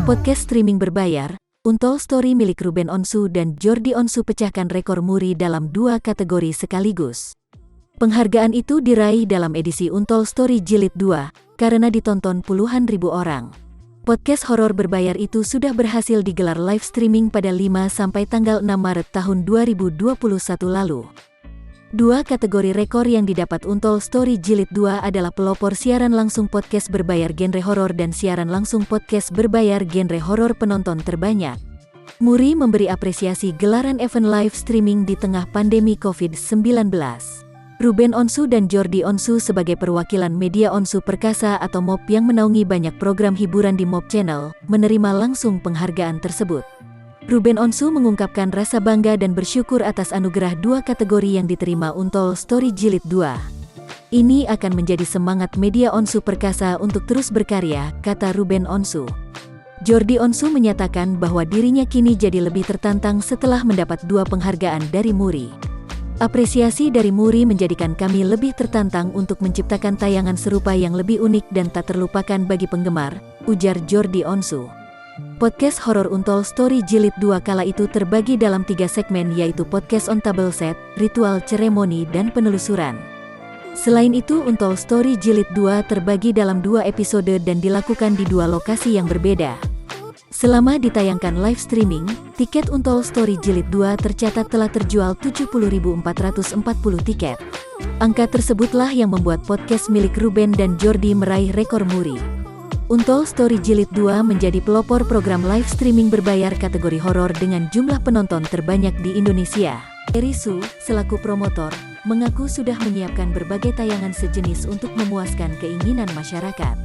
Podcast streaming berbayar, Untold Story milik Ruben Onsu dan Jordi Onsu pecahkan rekor muri dalam 2 kategori sekaligus. Penghargaan itu diraih dalam edisi Untold Story Jilid 2, karena ditonton puluhan ribu orang. Podcast horor berbayar itu sudah berhasil digelar live streaming pada 5 sampai tanggal 6 Maret tahun 2021 lalu. 2 kategori rekor yang didapat Untold Story Jilid 2 adalah pelopor siaran langsung podcast berbayar genre horor dan siaran langsung podcast berbayar genre horor penonton terbanyak. Muri memberi apresiasi gelaran event live streaming di tengah pandemi COVID-19. Ruben Onsu dan Jordi Onsu sebagai perwakilan media Onsu Perkasa atau MOP yang menaungi banyak program hiburan di MOP Channel, menerima langsung penghargaan tersebut. Ruben Onsu mengungkapkan rasa bangga dan bersyukur atas anugerah 2 kategori yang diterima Untold Story Jilid 2. Ini akan menjadi semangat media Onsu Perkasa untuk terus berkarya, kata Ruben Onsu. Jordi Onsu menyatakan bahwa dirinya kini jadi lebih tertantang setelah mendapat 2 penghargaan dari Muri. Apresiasi dari Muri menjadikan kami lebih tertantang untuk menciptakan tayangan serupa yang lebih unik dan tak terlupakan bagi penggemar, ujar Jordi Onsu. Podcast horor Untold Story Jilid 2 kala itu terbagi dalam 3 segmen yaitu podcast on table set, ritual ceremony dan penelusuran. Selain itu Untold Story Jilid 2 terbagi dalam 2 episode dan dilakukan di 2 lokasi yang berbeda. Selama ditayangkan live streaming, tiket Untold Story Jilid 2 tercatat telah terjual 70.440 tiket. Angka tersebutlah yang membuat podcast milik Ruben dan Jordi meraih rekor muri. Untold Story Jilid 2 menjadi pelopor program live streaming berbayar kategori horor dengan jumlah penonton terbanyak di Indonesia. Erisu, selaku promotor, mengaku sudah menyiapkan berbagai tayangan sejenis untuk memuaskan keinginan masyarakat.